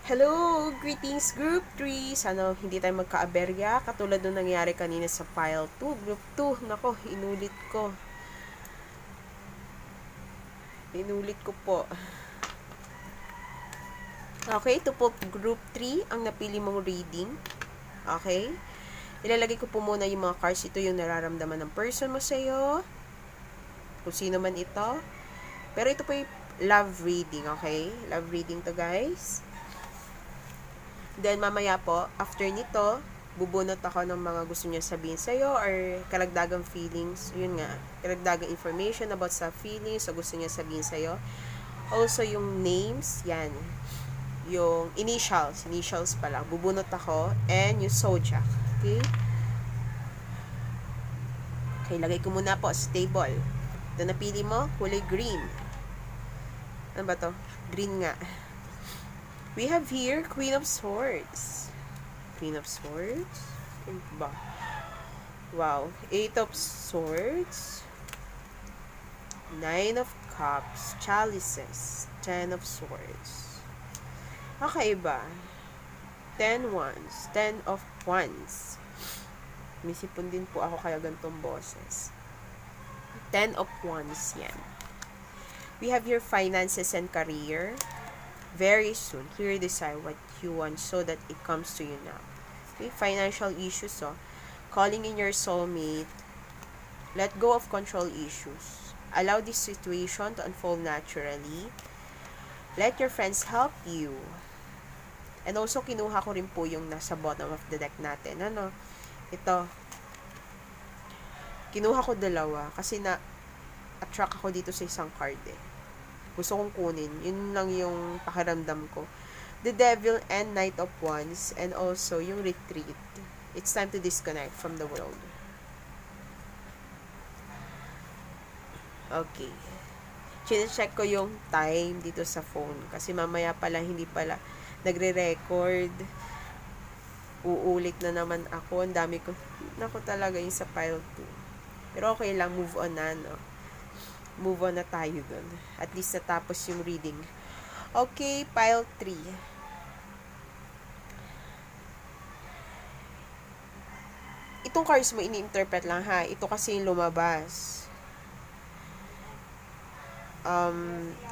Hello! Greetings Group 3! Sana hindi tayo magka-aberya katulad nung nangyari kanina sa Pile 2. Group 2, nako, inulit ko. Inulit ko po. Okay, ito po Group 3, ang napili mong reading. Okay? Ilalagay ko po muna yung mga cards. Ito yung nararamdaman ng person mo sa'yo. Kung sino man ito. Pero ito po yung love reading, okay? Love reading to, guys. Then, mamaya po, after nito, bubunot ako ng mga gusto niya sabihin sa'yo or karagdagang feelings. Yun nga, karagdagang information about sa feelings o gusto niya sabihin sa'yo. Also, yung names, yan. Yung initials pa lang. Bubunot ako. And yung zodiac. Okay? Okay, lagay ko muna po sa table. Ito napili mo, kulay green. Ano ba to? Green nga. We have here, Queen of Swords. Queen of Swords? Ano ba? Wow. 8 of Swords. 9 of Cups. Chalices. 10 of Swords. Kakaiba. 10 Wands. 10 of Wands. May sipon din po ako kaya gantong boses. 10 of Wands yan. We have your finances and career. Very soon, clearly decide what you want so that it comes to you now. Okay, financial issues, calling in your soulmate. Let go of control issues. Allow this situation to unfold naturally. Let your friends help you. And also, kinuha ko rin po yung nasa bottom of the deck natin. Ito. Kinuha ko dalawa kasi na-attract ako dito sa isang card Gusto kong kunin. Yun lang yung pakiramdam ko. The Devil and Knight of Wands and also yung Retreat. It's time to disconnect from the world. Okay. Chine-check ko yung time dito sa phone kasi mamaya pala hindi pala nagre-record. Uulit na naman ako. Ang dami ko. Naku talaga yung sa pile 2. Pero okay lang. Move on na, Move on na tayo dun. At least natapos yung reading. Okay, pile 3. Itong cards mo, ini-interpret lang ha. Ito kasi yung lumabas.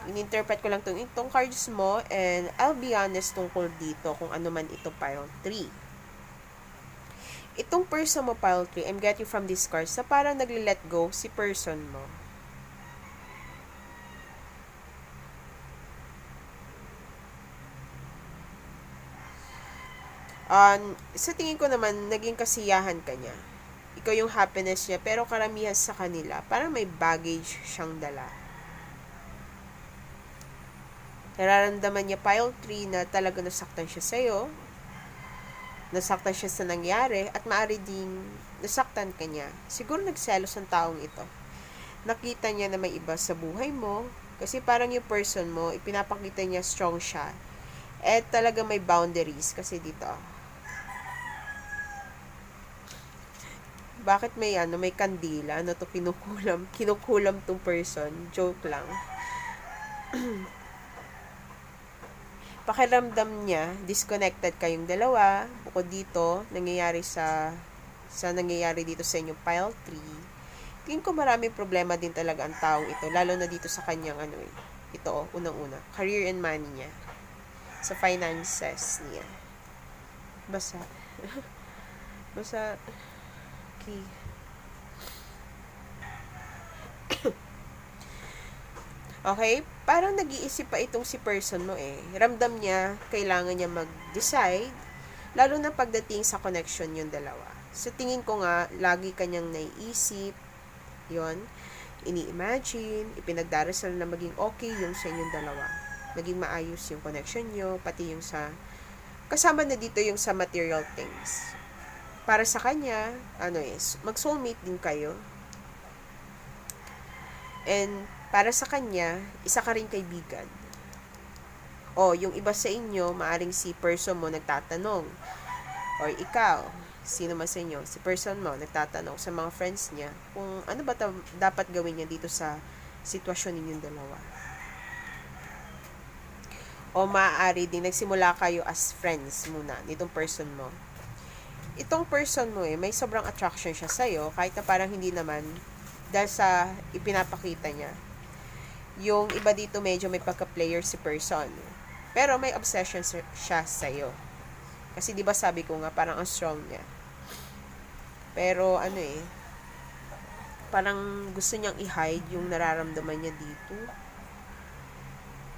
In-interpret ko lang itong cards mo and I'll be honest tungkol dito kung ano man ito pile 3. Itong person mo pile 3, I'm getting from this cards na parang nagle-let go si person mo. Sa tingin ko naman, naging kasiyahan ka niya. Ikaw yung happiness niya, pero karamihan sa kanila, parang may baggage siyang dala. Nararamdaman niya pile 3 na talaga nasaktan siya sa'yo, nasaktan siya sa nangyari, at maaari ding nasaktan ka niya. Siguro nagselos ang taong ito. Nakita niya na may iba sa buhay mo, kasi parang yung person mo, ipinapakita niya strong siya. At talaga may boundaries, kasi dito, bakit may may kandila, kinukulam tong person, joke lang. Pakiramdam niya, disconnected kayong dalawa, bukod dito, nangyayari dito sa inyong pile 3. Tingin ko maraming problema din talaga ang taong ito, lalo na dito sa kanyang ito, unang-una, career and money niya, sa finances niya. Basta, okay. Okay? Parang nag-iisip pa itong si person mo Ramdam niya, kailangan niya mag-decide, lalo na pagdating sa connection yung dalawa. Sa tingin ko nga, lagi kanyang naiisip, yon ini-imagine, ipinagdarasal na maging okay yung sa inyong dalawa. Maging maayos yung connection nyo, pati yung kasama na dito yung sa material things. Para sa kanya, mag-soulmate din kayo. And, para sa kanya, isa ka rin kaibigan. O, yung iba sa inyo, maaring si person mo nagtatanong. Or ikaw, sino man sa inyo, si person mo nagtatanong sa mga friends niya kung ano ba dapat gawin niya dito sa sitwasyon ninyong dalawa. O maaari din, nagsimula kayo as friends muna nitong person mo. Itong person mo may sobrang attraction siya sa'yo, kahit na parang hindi naman, dahil sa ipinapakita niya. Yung iba dito medyo may pagka-player si person. Pero may obsession siya sa'yo. Kasi di ba sabi ko nga, parang ang strong niya. Pero parang gusto niyang i-hide yung nararamdaman niya dito.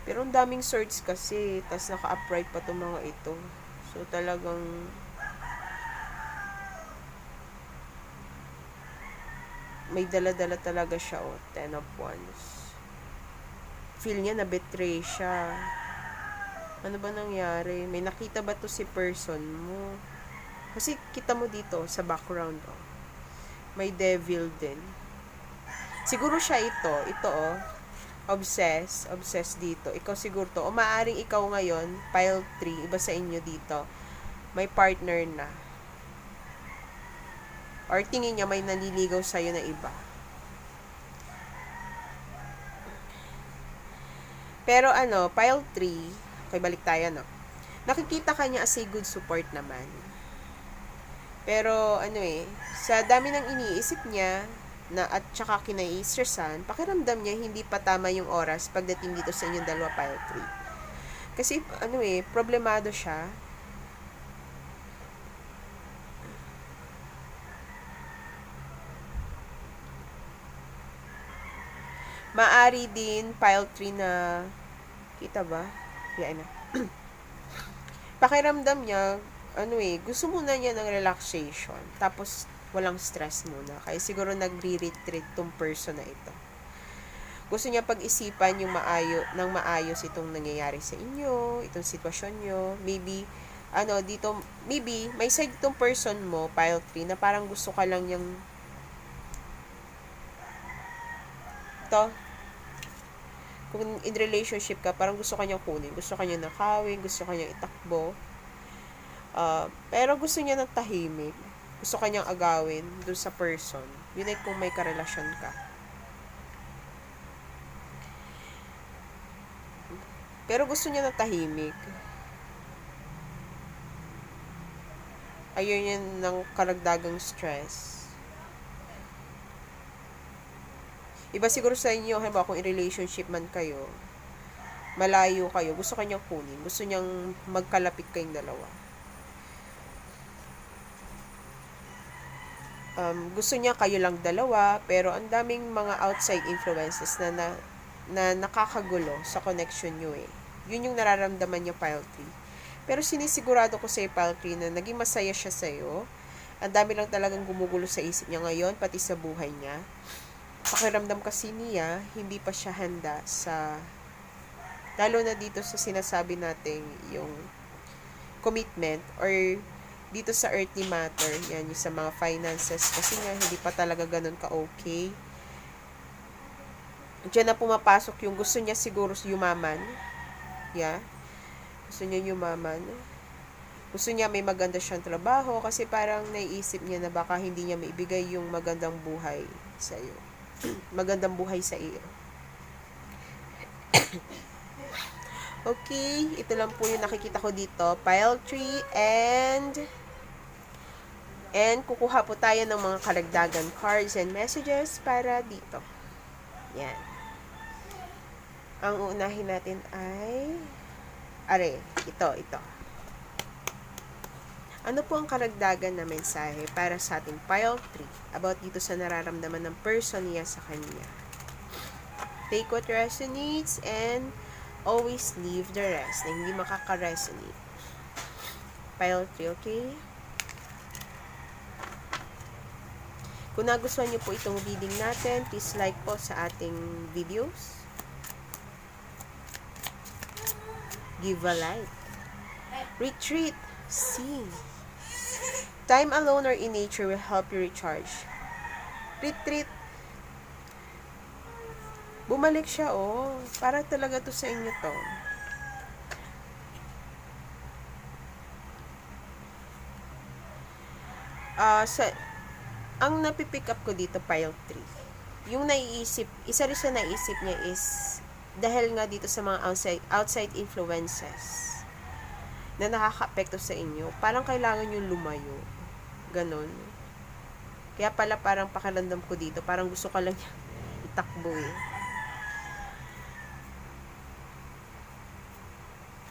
Pero ang daming swords kasi, tas naka-upright pa itong mga ito. So talagang may dala-dala talaga siya, 10 of Wands. Feel niya na betray siya. Ano ba nangyari? May nakita ba to si person mo? Kasi kita mo dito sa background, may devil din. Siguro siya ito, obsessed dito. Ikaw siguro to. O maaring ikaw ngayon, pile 3, iba sa inyo dito, may partner na. Or tingin niya may naliligaw sa'yo na iba. Pero pile 3, okay, balik tayo, nakikita ka niya as a good support naman. Pero, sa dami ng iniisip niya, at saka kinai-stressan, pakiramdam niya hindi pa tama yung oras pagdating dito sa inyong dalawa, pile 3. Kasi, problemado siya. Maari din pile 3 na kita ba? Yan na. Pakiramdam niya, gusto muna niya ng relaxation. Tapos, walang stress muna. Kaya siguro nagre-retreat tong person na ito. Gusto niya pag-isipan yung maayos itong nangyayari sa inyo, itong sitwasyon nyo. Maybe, dito, maybe, may side itong person mo, pile 3, na parang gusto ka lang yung kung in relationship ka, parang gusto kanyang kunin, gusto kanyang nakawin, gusto kanyang itakbo. Pero gusto niya ng tahimik. Gusto kanyang agawin dun sa person. Yun ay kung may karelasyon ka. Pero gusto niya ng tahimik. Ayun yan ng karagdagang stress. Iba siguro sa inyo, halimbawa kung in-relationship man kayo, malayo kayo, gusto kanyang kunin, gusto niyang magkalapit kayong dalawa. Gusto niya kayo lang dalawa, pero ang daming mga outside influences na nakakagulo sa connection nyo Yun yung nararamdaman niya, pile 3. Pero sinisigurado ko sa pile 3 na naging masaya siya sa'yo. Ang dami lang talagang gumugulo sa isip niya ngayon, pati sa buhay niya. Pakiramdam kasi niya, hindi pa siya handa lalo na dito sa sinasabi nating yung commitment or dito sa earthly matter, yan yung sa mga finances, kasi nga hindi pa talaga ganun ka-okay. Diyan na pumapasok yung gusto niya siguro yumaman. Gusto niya yumaman. Gusto niya may maganda siyang trabaho kasi parang naiisip niya na baka hindi niya maibigay yung magandang buhay sa iyo. Magandang buhay sa iyo. Okay, ito lang po yung nakikita ko dito. Pile 3 and kukuha po tayo ng mga karagdagan cards and messages para dito. Yan. Ang uunahin natin ay ito. Ano po ang karagdagan na mensahe para sa ating pile 3 about dito sa nararamdaman ng person niya sa kanya? Take what resonates and always leave the rest na hindi makaka-resonate. Pile 3, okay? Kung nagustuhan niyo po itong reading natin, please like po sa ating videos. Give a like. Retreat. Sing. Time alone or in nature will help you recharge. Retreat. Bumalik siya, Para talaga to sa inyo to. Ang napipick up ko dito, pile 3. Yung naiisip, isa rin sa naisip niya is, dahil nga dito sa mga outside influences na nakaka-apekto sa inyo, parang kailangan yung lumayo. Ganon. Kaya pala parang pakiramdam ko dito, parang gusto ka lang itakbo eh.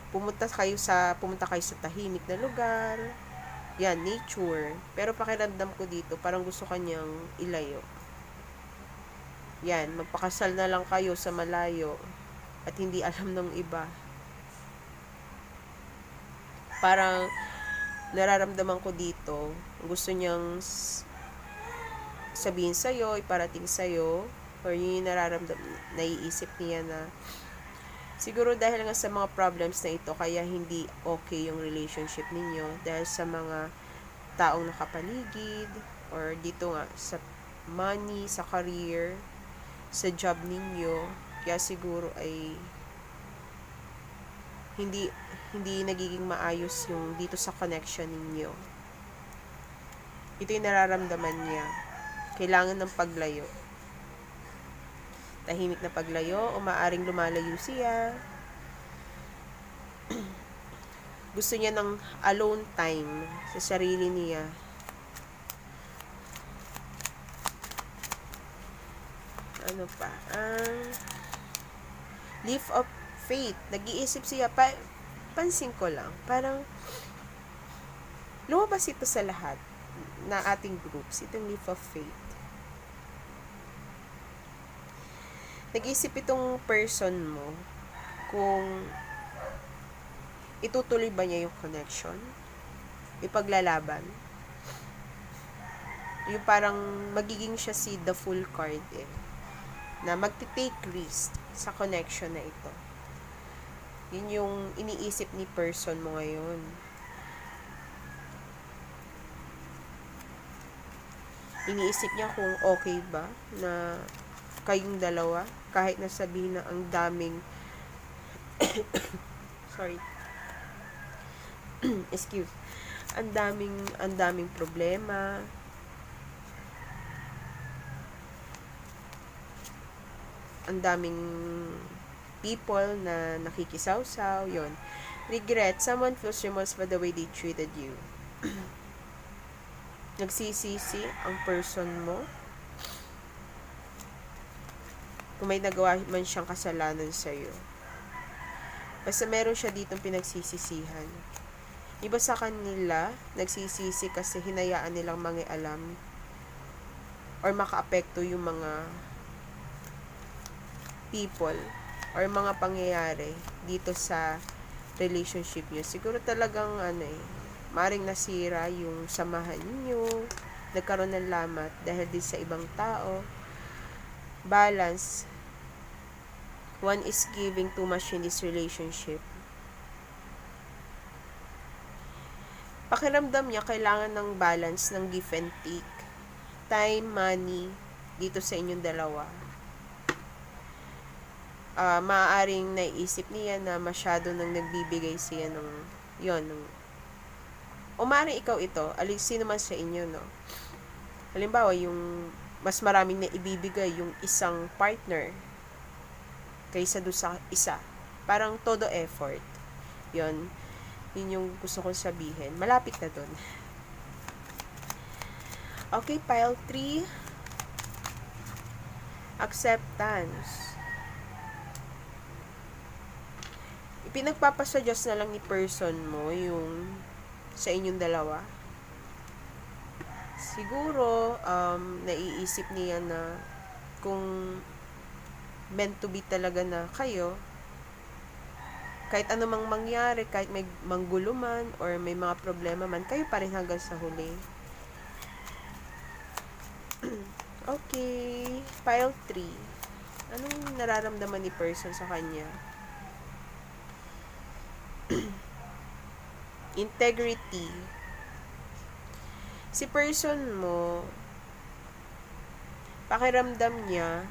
Pumunta kayo sa tahimik na lugar. Yan, nature. Pero pakiramdam ko dito, parang gusto kanyang ilayo. Yan, magpakasal na lang kayo sa malayo at hindi alam ng iba. Parang nararamdaman ko dito, gusto niyang sabihin sa'yo, iparating sa'yo, or yung naiisip niya na siguro dahil nga sa mga problems na ito, kaya hindi okay yung relationship ninyo dahil sa mga taong nakapaligid, or dito nga sa money, sa career, sa job ninyo, kaya siguro ay hindi nagiging maayos yung dito sa connection ninyo. Ito yung nararamdaman niya. Kailangan ng paglayo. Tahimik na paglayo o maaring lumalayo siya. Gusto niya ng alone time sa sarili niya. Ano pa? Leap of faith. Nag-iisip siya. Pansin ko lang. Parang lumabas ito sa lahat na ating groups. Itong leap of faith. Nag-iisip itong person mo kung itutuloy ba niya yung connection, ipaglalaban. Yung parang magiging siya si the full card eh, na magti-take risk sa connection na ito. Yun yung iniisip ni person mo ngayon. Iniisip niya kung okay ba na kayong dalawa, kahit na sabihin na ang daming sorry excuse, ang daming problema, ang daming people na nakikisawsaw, yon. Regret, someone feels remorse for the way they treated you. Nagsisisi ang person mo kung may nagawa man siyang kasalanan sa'yo. Basta meron siya ditong pinagsisisihan. Iba sa kanila, nagsisisi kasi hinayaan nilang mangialam or makaapekto yung mga people or mga pangyayari dito sa relationship niyo. Siguro talagang maring nasira yung samahan niyo, nagkaroon ng lamat dahil din sa ibang tao. Balance. One is giving too much in this relationship. Pakiramdam niya kailangan ng balance, ng give and take. Time, money, dito sa inyong dalawa. Maaaring naisip niya na masyado nang nagbibigay siya ng o maaaring ikaw ito, sino man sa inyo, no? Halimbawa, yung mas maraming na ibibigay yung isang partner kaysa doon sa isa. Parang todo effort. Yun yung gusto kong sabihin. Malapit na doon. Okay, pile 3. Acceptance. Ipinagpapasuggest na lang ni person mo yung sa inyong dalawa. Siguro, naiisip niya na kung meant to be talaga na kayo, kahit anumang mangyari, kahit may manggulo man or may mga problema man, kayo pa rin hanggang sa huli. Okay, pile 3. Anong nararamdaman ni person sa kanya? Integrity. Si person mo, pakiramdam niya,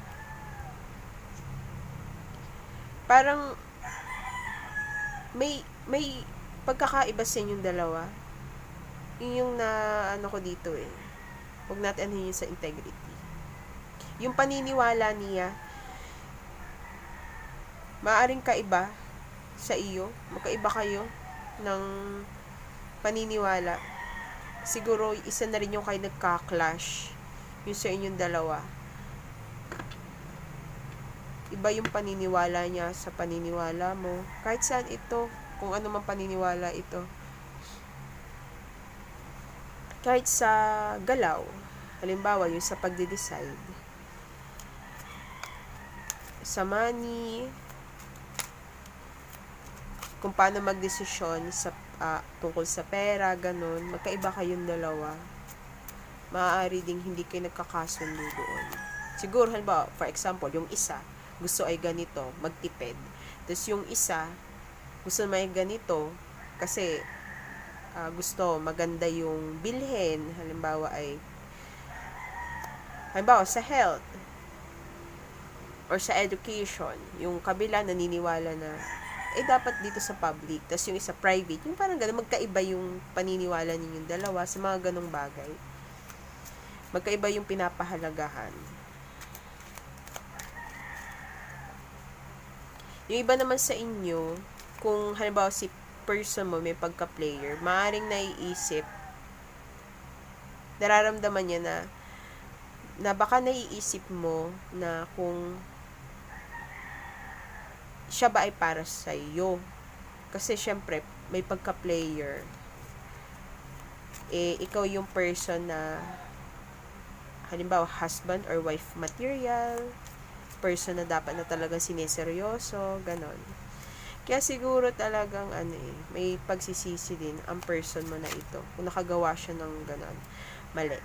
parang may pagkakaiba sa inyong dalawa. Yun yung ko dito eh. Huwag natin yun sa integrity. Yung paniniwala niya Maaaring kaiba sa iyo, magkaiba kayo ng paniniwala. Siguro, isa na rin yung kayo nagka-clash, yung sa inyong dalawa. Iba yung paniniwala niya sa paniniwala mo. Kahit saan ito, kung ano man paniniwala ito. Kahit sa galaw, halimbawa, yung sa pagde-decide. Sa money, kung paano magdesisyon sa tungkol sa pera, ganun, magkaiba kayong dalawa. Maaari ding hindi kayo nagkakasundo doon. Siguro, halimbawa, for example, yung isa, gusto ay ganito, magtipid. Tapos yung isa, gusto may ganito, kasi gusto maganda yung bilhin, halimbawa sa health, or sa education, yung kabila naniniwala na dapat dito sa public, tapos yung isa private, yung parang gano'n, magkaiba yung paniniwala ninyong dalawa sa mga ganong bagay. Magkaiba yung pinapahalagahan. Yung iba naman sa inyo, kung halimbawa si person mo may pagka-player, maaaring naiisip, nararamdaman niya na baka naiisip mo na kung siya ba ay para sa iyo. Kasi syempre, may pagka-player. Ikaw yung person na halimbawa, husband or wife material, person na dapat na talagang sineseryoso, ganon. Kaya siguro talagang may pagsisisi din ang person mo na ito. Kung nakagawa siya ng ganon, mali,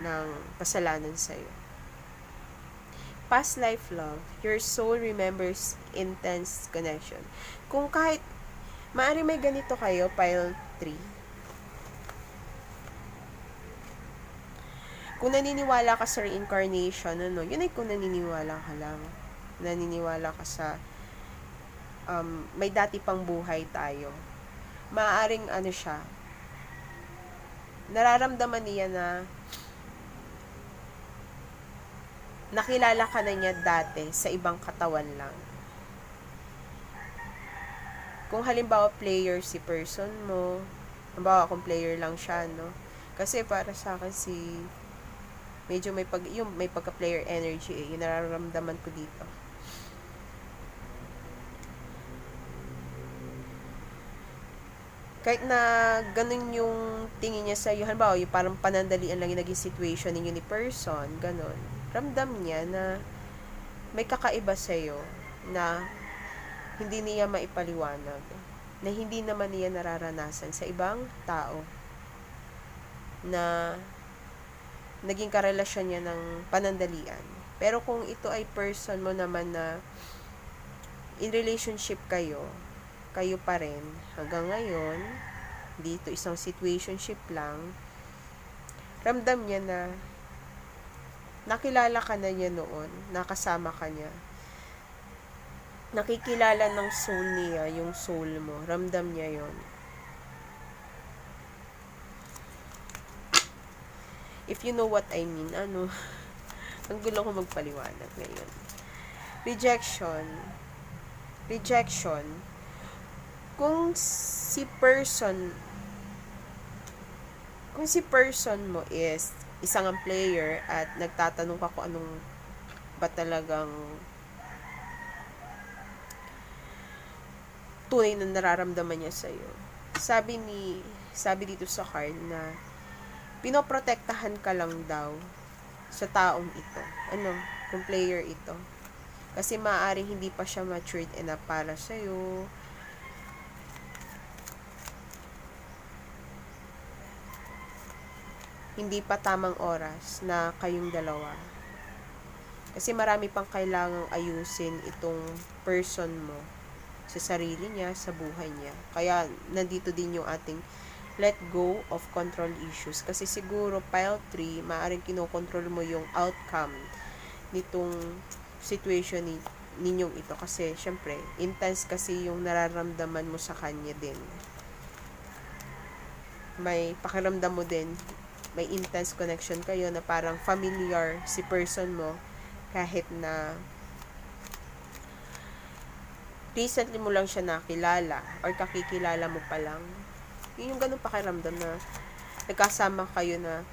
ng kasalanan sa'yo. Past life love, your soul remembers intense connection. Kung kahit, maaari may ganito kayo, pile 3. Kung naniniwala ka sa reincarnation, yun ay kung naniniwala ka lang. Naniniwala ka sa, may dati pang buhay tayo. Maaaring siya, nararamdaman niya na nakilala ka na niya dati sa ibang katawan lang. Kung halimbawa player si person mo, halimbawa kung player lang siya, kasi para sa akin medyo may pagka-player energy yung nararamdaman ko dito. Kahit na ganun yung tingin niya sa iyo, halimbawa yung parang panandalian lang yung naging situation ninyo ni person, ganun. Ramdam niya na may kakaiba sa'yo na hindi niya maipaliwanag, na hindi naman niya nararanasan sa ibang tao, na naging karelasyon niya ng panandalian. Pero kung ito ay person mo naman na in relationship kayo pa rin hanggang ngayon, dito isang situationship lang, ramdam niya na nakilala ka na niya noon, nakasama ka niya. Nakikilala ng soul niya, yung soul mo. Ramdam niya yon. If you know what I mean, ang gulo ko magpaliwanag ngayon. Rejection. Kung si person mo is isang player at nagtatanong ka kung anong ba talagang tunay na nararamdaman niya sa'yo. Sabi dito sa card na pinoprotektahan ka lang daw sa taong ito. Kung player ito. Kasi maaaring hindi pa siya matured enough para sa'yo. Hindi pa tamang oras na kayong dalawa. Kasi marami pang kailangang ayusin itong person mo sa sarili niya, sa buhay niya. Kaya nandito din yung ating let go of control issues. Kasi siguro pile 3, maaaring kinokontrol mo yung outcome nitong situation ninyong ito. Kasi syempre, intense kasi yung nararamdaman mo sa kanya din. May pakiramdam mo din, may intense connection kayo na parang familiar si person mo kahit na recently mo lang siya nakilala or kakikilala mo pa lang. Yun yung ganun pakiramdam na nagkasama kayo na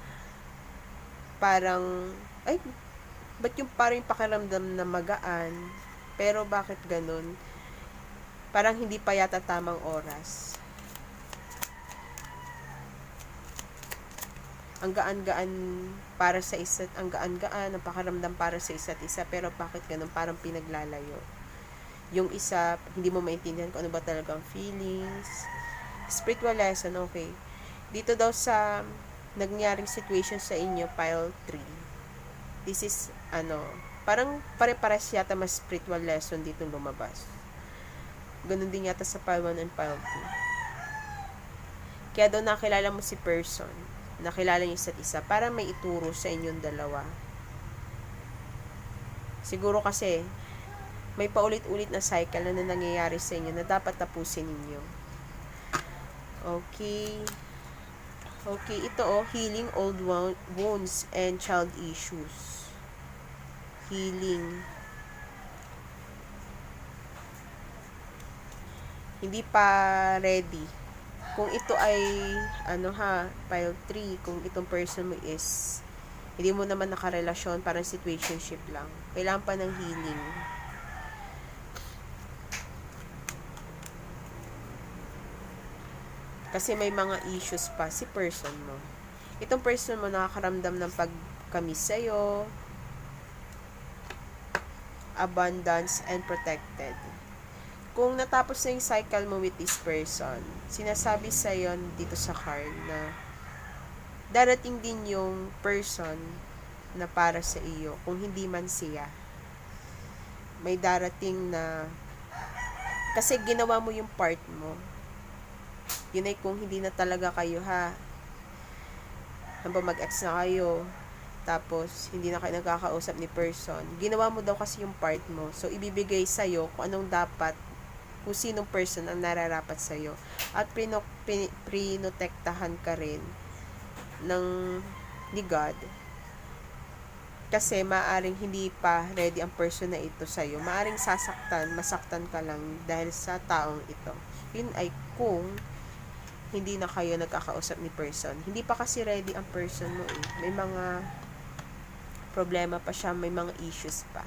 parang, ay, ba't yung parang pakiramdam na magaan, pero bakit ganun? Parang hindi pa yata tamang oras. Ang gaan-gaan para sa ang gaan-gaan, ang pakiramdam para sa isa't isa, pero bakit ganun? Parang pinaglalayo. Yung isa, hindi mo maintindihan kung ano ba talagang feelings. Spiritual lesson, okay. Dito daw sa nangyaring situation sa inyo, pile 3. This is, parang pare-pares yata mas spiritual lesson dito lumabas. Ganun din yata sa pile 1 and pile 2. Kaya daw nakilala mo si person, nakilala niyo isa't isa, para may ituro sa inyong dalawa. Siguro kasi, may paulit-ulit na cycle na nangyayari sa inyo na dapat tapusin ninyo. Okay. Okay, ito healing old wounds and child issues. Healing. Hindi pa ready. Kung ito ay, pile 3, kung itong person mo is, hindi mo naman nakarelasyon, parang situationship lang. Kailangan pa ng healing. Kasi may mga issues pa si person mo. Itong person mo nakakaramdam ng pagkamis sa'yo, abundance, and protected. Kung natapos na yung cycle mo with this person, sinasabi sa'yo dito sa card na darating din yung person na para sa iyo, kung hindi man siya. May darating na, kasi ginawa mo yung part mo. Yun ay kung hindi na talaga kayo hanggang mag-ex na kayo, tapos hindi na kayo nagkakausap ni person, ginawa mo daw kasi yung part mo, so ibibigay sa'yo kung anong dapat, kung sinong person ang nararapat sa'yo, at prinotektahan ka rin ni God, kasi maaring hindi pa ready ang person na ito sa'yo, maaring masaktan ka lang dahil sa taong ito. Yun ay kung hindi na kayo nagkakausap ni person. Hindi pa kasi ready ang person mo eh. May mga problema pa siya, may mga issues pa.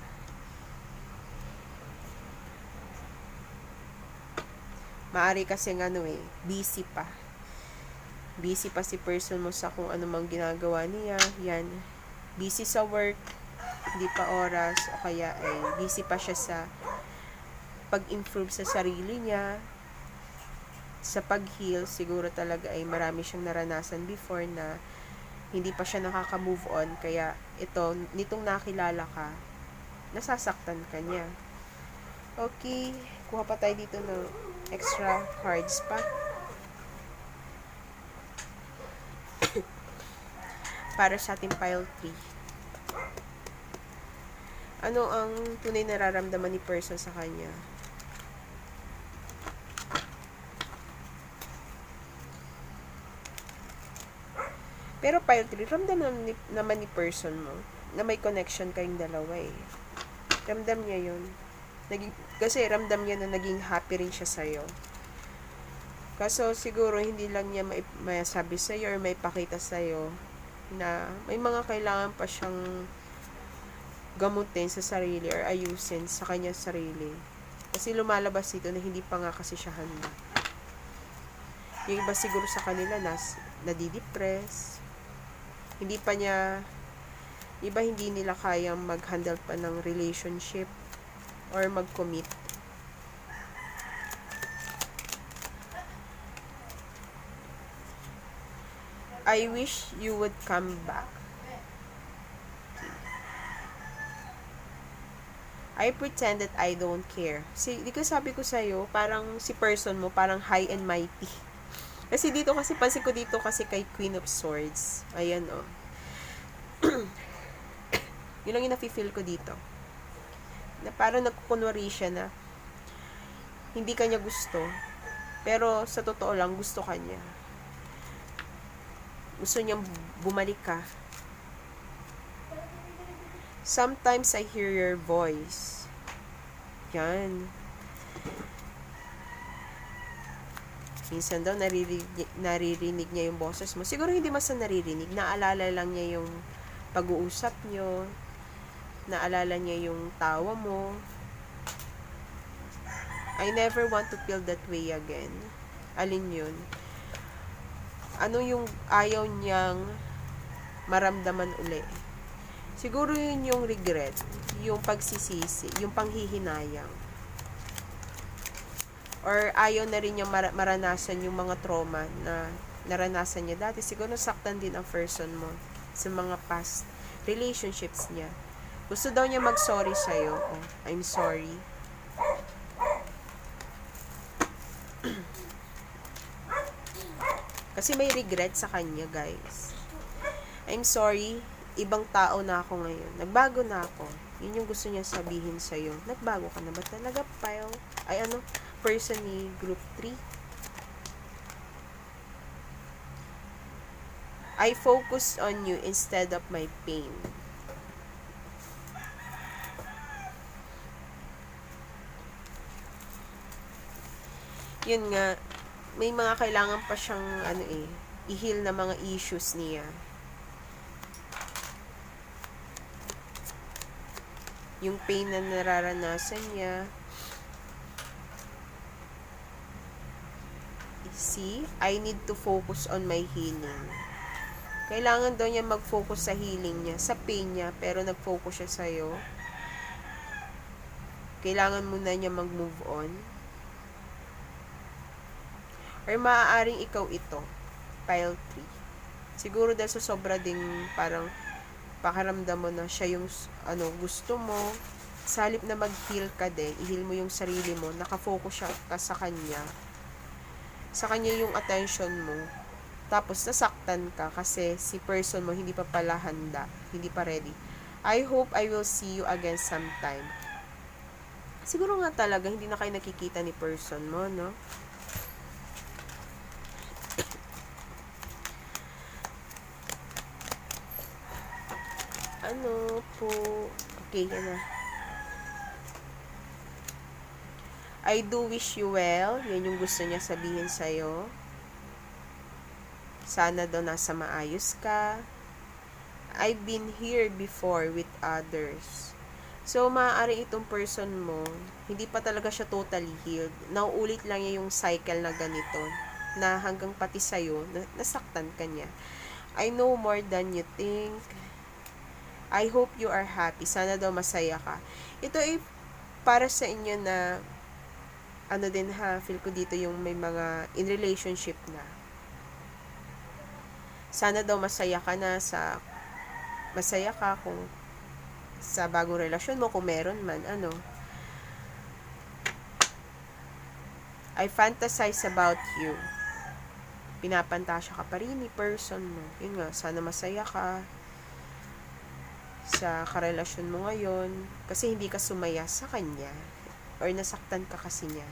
Maari kasi busy pa. Busy pa si person mo sa kung ano mang ginagawa niya. Yan. Busy sa work, hindi pa oras, o kaya ay busy pa siya sa pag-improve sa sarili niya, sa pag-heal. Siguro talaga ay marami siyang naranasan before na hindi pa siya nakaka-move on, kaya nitong nakilala ka, nasasaktan ka niya. Okay, kuha pa tayo dito ng extra cards pa para sa ating pile 3. Ano ang tunay nararamdaman ni person sa kanya? Pero pile 3, ramdam naman ni person mo na may connection kayong dalawa eh. Ramdam niya yun. Kasi ramdam niya na naging happy rin siya sa'yo. Kaso siguro hindi lang niya masabi sa'yo or may pakita sa'yo na may mga kailangan pa siyang gamutin sa sarili or ayusin sa kanya sarili. Kasi lumalabas dito na hindi pa nga kasi siya handa. Yung iba siguro sa kanila nadidepress. Hindi nila kayang mag-handle pa ng relationship or mag-commit. I wish you would come back. I pretend that I don't care. Di ko sabi ko sa'yo, parang si person mo, parang high and mighty. Kasi dito kasi, pansin ko dito kasi kay Queen of Swords. Ayan, Yun lang yung nafe-feel ko dito. Na parang nagkukunwari siya na hindi kanya gusto. Pero sa totoo lang, gusto kanya. Gusto niyang bumalik ka. Sometimes I hear your voice. Yan. Minsan daw, naririnig niya yung boses mo. Siguro hindi mas naririnig. Naalala lang niya yung pag-uusap nyo. Naalala niya yung tawa mo. I never want to feel that way again. Alin yun? Ano yung ayaw niyang maramdaman uli? Siguro yun yung regret, yung pagsisisi, yung panghihinayang. Or ayaw na rin niyang maranasan yung mga trauma na naranasan niya dati. Siguro saktan din ang person mo sa mga past relationships niya. Gusto daw niya mag-sorry sa'yo. Oh, I'm sorry. Kasi may regret sa kanya, guys. I'm sorry, ibang tao na ako ngayon. Nagbago na ako. Yun yung gusto niya sabihin sa'yo. Nagbago ka na ba talaga, pile? Ay, person ni group 3? I focus on you instead of my pain. Yun nga, may mga kailangan pa siyang i-heal na mga issues niya. Yung pain na nararanasan niya. See, I need to focus on my healing. Kailangan daw niya mag-focus sa healing niya, sa pain niya, pero nag-focus siya sa'yo. Kailangan muna niya mag-move on. Or maaaring ikaw ito, pile 3. Siguro dahil sa sobra ding parang pakiramdam mo na siya yung gusto mo. Sa halip na mag-heal ka din, i-heal mo yung sarili mo, nakafocus ka sa kanya. Sa kanya yung attention mo. Tapos nasaktan ka kasi si person mo hindi pa pala handa, hindi pa ready. I hope I will see you again sometime. Siguro nga talaga hindi na kayo nakikita ni person mo, no? Ano po? Okay, yan na. I do wish you well. Yan yung gusto niya sabihin sa'yo. Sana daw nasa maayos ka. I've been here before with others. So, maaari itong person mo, hindi pa talaga siya totally healed. Nauulit lang niya yung cycle na ganito, na hanggang pati sa'yo, nasaktan ka niya. I know more than you think. I hope you are happy. Sana daw masaya ka. Ito ay para sa inyo na din feel ko dito yung may mga in relationship na. Sana daw masaya ka na masaya ka kung sa bagong relasyon mo, kung meron man, I fantasize about you. Pinapantasya ka pa rin ni person mo. Yun nga, sana masaya ka sa karelasyon mo ngayon kasi hindi ka sumaya sa kanya or nasaktan ka kasi niya.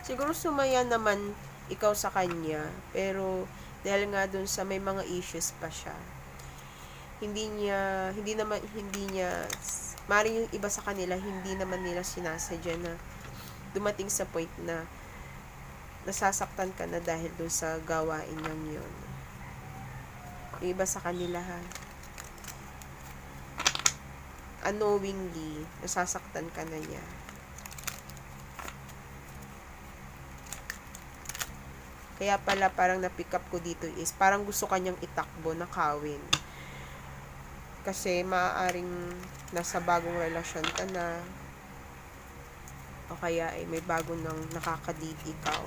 Siguro sumaya naman ikaw sa kanya, pero dahil nga dun sa may mga issues pa siya, maaaring yung iba sa kanila, hindi naman nila sinasadya na dumating sa point na nasasaktan ka na dahil dun sa gawain niyang yun. Yung iba sa kanila, unknowingly, nasasaktan ka na niya. Kaya pala parang na-pick up ko dito is parang gusto kanyang itakbo, nakawin. Kasi maaaring nasa bagong relasyon ka na o kaya ay may bago nang nakakadate ikaw.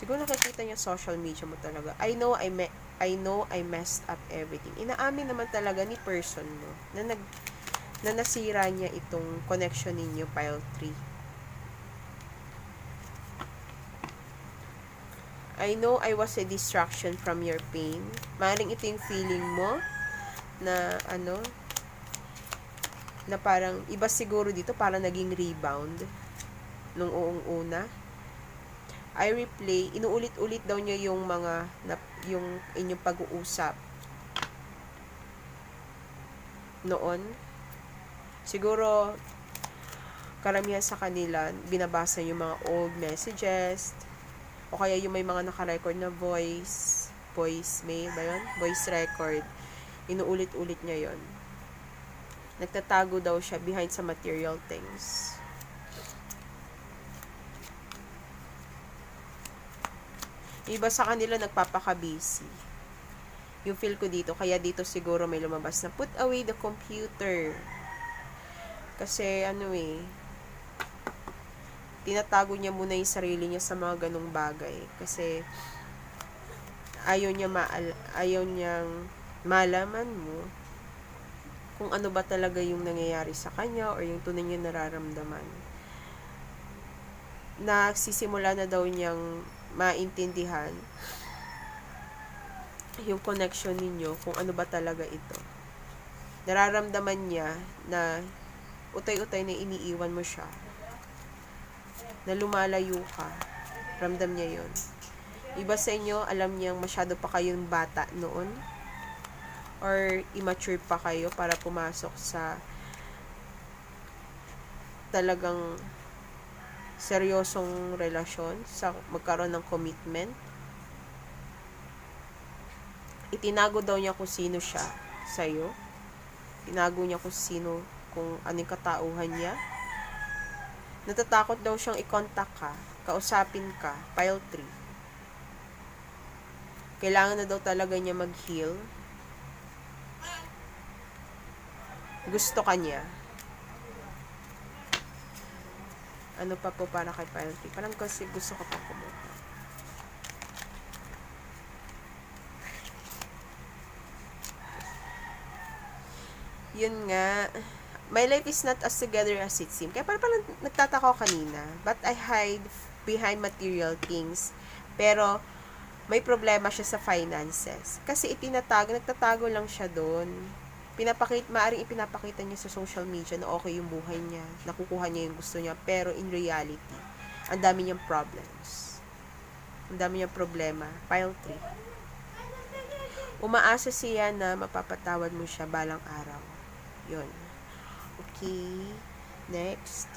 Siguro nakikita niya social media mo talaga. I know I messed up everything. Inaamin naman talaga ni person mo na nasira niya itong connection ninyo, pile 3. I know I was a distraction from your pain. Maaaring ito yung feeling mo na na parang iba siguro dito, parang naging rebound nung una. I replay, inuulit-ulit daw niya yung yung inyong pag-uusap noon. Siguro, karamihan sa kanila, binabasa yung mga old messages, o kaya yung may mga naka-record na voicemail ba yun? Voice record. Inuulit-ulit niya yon. Nagtatago daw siya behind sa material things. Iba sa kanila nagpapaka-busy. Yung feel ko dito, kaya dito siguro may lumabas na put away the computer. Kasi tinatago niya muna yung sarili niya sa mga ganong bagay. Kasi ayaw niyang malaman mo kung ano ba talaga yung nangyayari sa kanya or yung tunay niya nararamdaman. Nagsisimula na daw niyang maintindihan yung connection ninyo kung ano ba talaga ito. Nararamdaman niya na utay-utay na iniiwan mo siya, na lumalayo ka. Ramdam niya yon. Iba sa inyo, alam niyang masyado pa kayong bata noon or immature pa kayo para pumasok sa talagang seryosong relasyon, sa magkaroon ng commitment. Itinago daw niya kung sino siya sa'yo. Tinago niya kung sino, kung anong katauhan niya. Natatakot daw siyang i-contact ka, kausapin ka, pile 3. Kailangan na daw talaga niya mag-heal. Gusto ka niya. Ano pa po para kay pile 3? Parang kasi gusto ko pa kumuha. Yun nga. My life is not as together as it seems. Kaya parang nagtataka ko kanina. But I hide behind material things. Pero, may problema siya sa finances. Kasi nagtatago lang siya doon. Maaring ipinapakita niya sa social media na okay yung buhay niya. Nakukuha niya yung gusto niya. Pero in reality, ang dami niyang problems. Ang dami niyang problema. Pile 3. Umaasa siya na mapapatawad mo siya balang araw. Yun. Okay. Next.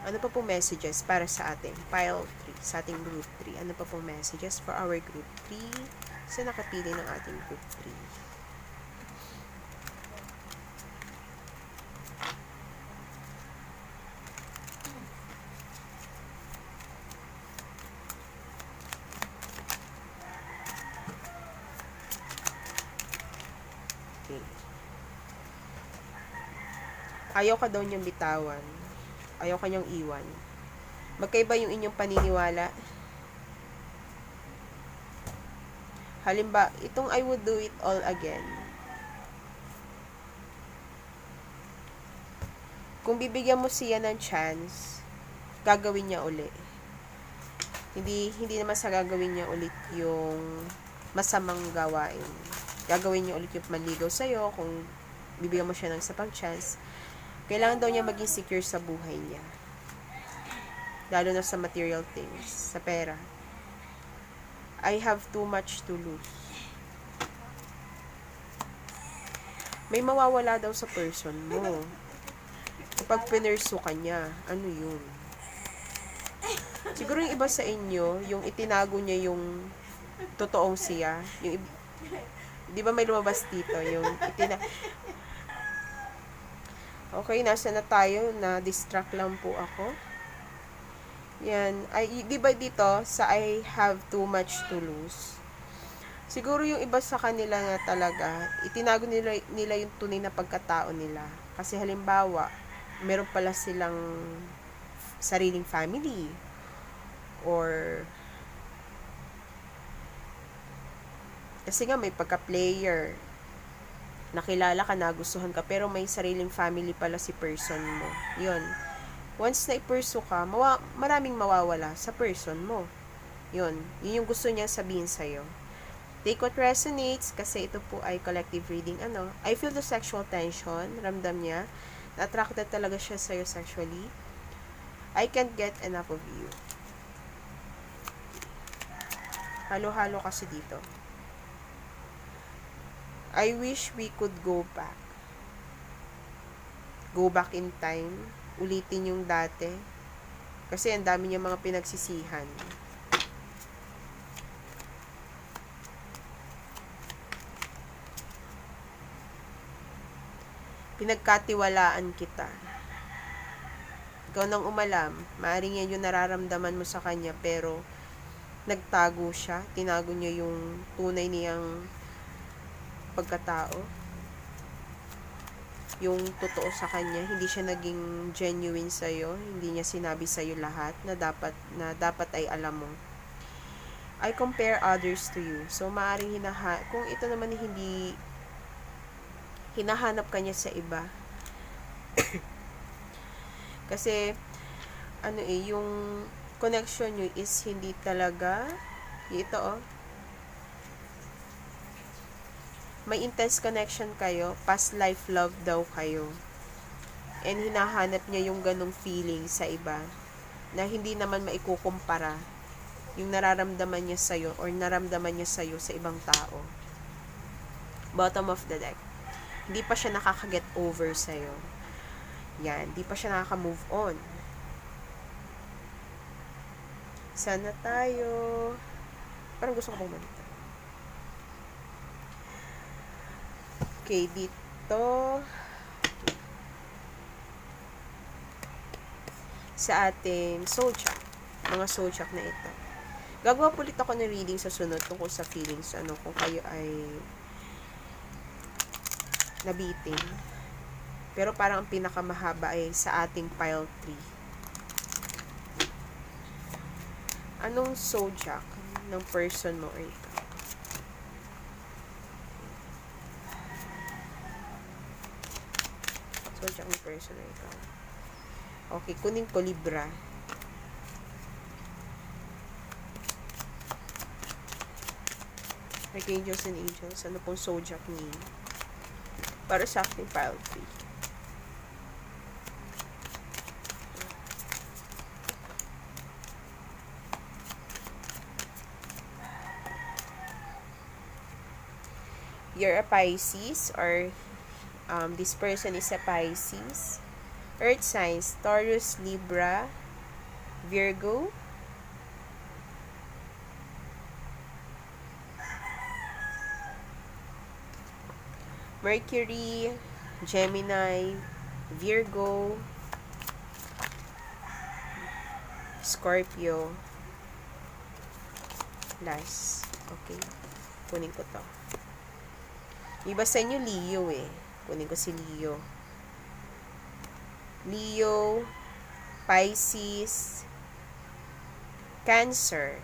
Ano pa pong messages para sa ating pile 3, sa ating group 3? Ano pa pong messages for our group 3 sa nakapili ng ating group 3? Okay. Ayaw ka daw niyang bitawan. Ayaw ka niyang iwan. Magkaiba yung inyong paniniwala. Halimbawa, itong I would do it all again. Kung bibigyan mo siya ng chance, gagawin niya uli. Hindi naman sa gagawin niya ulit yung masamang gawain. Gagawin niya ulit yung manligaw sa'yo kung bibigyan mo siya ng isang chance. Kailangan daw niya maging secure sa buhay niya. Lalo na sa material things, sa pera. I have too much to lose. May mawawala daw sa person mo. Kapag pinursu ka niya, ano yun? Siguro yung iba sa inyo, yung itinago niya yung totoong siya. Yung di ba may lumabas dito? Yung Okay, nasa na tayo? Na-distract lang po ako. Yan. Di ba dito, sa I have too much to lose? Siguro yung iba sa kanila nga talaga, itinago nila yung tunay na pagkatao nila. Kasi halimbawa, meron pala silang sariling family. Or, kasi nga may pagka-player. Nakilala ka, nagustuhan ka, pero may sariling family pala si person mo. Yun. Once na i-pursue ka, maraming mawawala sa person mo. Yun. Yun yung gusto niya sabihin sa'yo. Take what resonates, kasi ito po ay collective reading. I feel the sexual tension, ramdam niya. Na-attracted talaga siya sa'yo sexually. I can't get enough of you. Halo-halo kasi dito. I wish we could go back. Go back in time. Ulitin yung dati. Kasi ang dami niya mga pinagsisihan. Pinagkatiwalaan kita. Ikaw nang umalam. Maaring yan yung nararamdaman mo sa kanya, pero nagtago siya. Tinago niya yung tunay niyang pagkatao. Yung totoo sa kanya. Hindi siya naging genuine sa'yo. Hindi niya sinabi sa'yo lahat na dapat ay alam mo. I compare others to you. So, maaring kung ito naman hindi hinahanap ka niya sa iba. Kasi, yung connection nyo is hindi talaga, ito may intense connection kayo, past life love daw kayo. And hinahanap niya yung ganong feeling sa iba, na hindi naman maikukumpara yung nararamdaman niya sa'yo, or naramdaman niya sa'yo sa ibang tao. Bottom of the deck. Hindi pa siya nakaka-get over sa'yo. Yan, hindi pa siya nakaka-move on. Sana tayo. Parang gusto ko bumalik. Okay, dito. Sa ating soul check. Mga soul check na ito. Gagawa ulit ako ng reading sa sunod tungkol sa feelings. Kung kayo ay nabitin. Pero parang ang pinakamahaba ay sa ating pile 3. Anong soul check ng person mo or ito? Soul check ng person or ito. Okay, kunin ko Libra. Archangels and Angels. Ano pong soul check ni para sa ating pile 3? You're a Pisces, or this person is a Pisces. Earth signs, Taurus, Libra, Virgo, Mercury, Gemini, Virgo, Scorpio, last. Okay. Kunin ko to. Iba sa inyo, Leo eh. Kunin ko si Leo. Leo, Pisces, Cancer,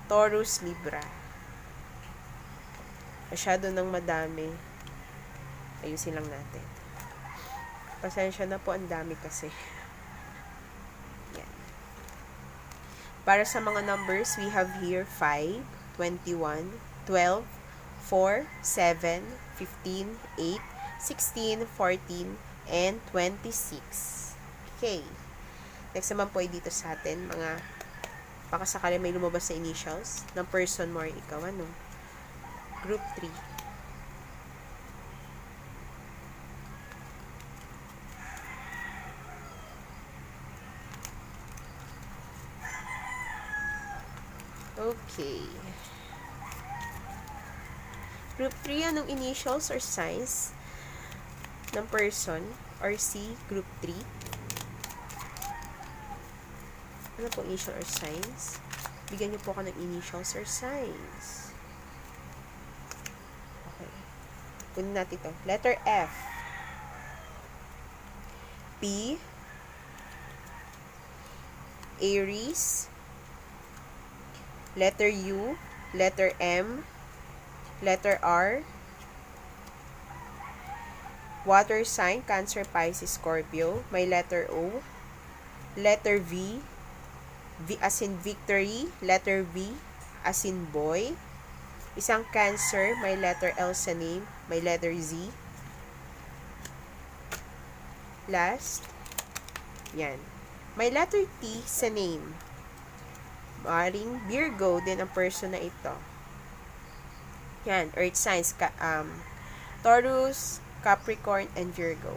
Taurus, Libra. Masyado nang madami. Ayusin lang natin. Pasensya na po, ang dami kasi. Yan. Para sa mga numbers, we have here 5, 21, 12, 4, 7, 15, 8, 16, 14, and 26. Okay. Next naman po ay dito sa atin, mga baka sakali may lumabas sa initials ng person mo or ikaw, Group 3. Okay. Group 3, anong initials or signs ng person or C, Group 3? Ano po initial or signs? Bigyan niyo po ako ng initials or signs. Okay. Kunin natin ito. Letter F. P. Aries. Letter U. Letter M. Letter R. Water sign, Cancer, Pisces, Scorpio. May letter O. Letter V. V as in victory. Letter V as in boy. Isang Cancer, may letter L sa name. May letter Z. Last. Yan. May letter T sa name. Maring Virgo din ang person na ito. Yan, earth signs, Taurus, Capricorn, and Virgo.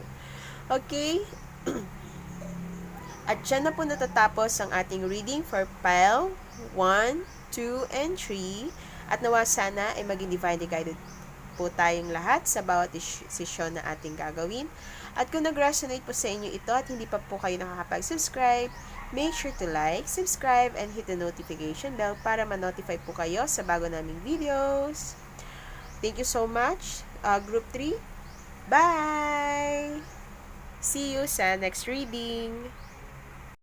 Okay? At dyan na po natatapos ang ating reading for pile 1, 2, and 3. At nawa sana ay maging divinely guided po tayong lahat sa bawat sesyon na ating gagawin. At kung nag-resonate po sa inyo ito at hindi pa po kayo nakakapag-subscribe, make sure to like, subscribe, and hit the notification bell para ma-notify po kayo sa bago naming videos. Thank you so much, Group 3. Bye! See you sa next reading.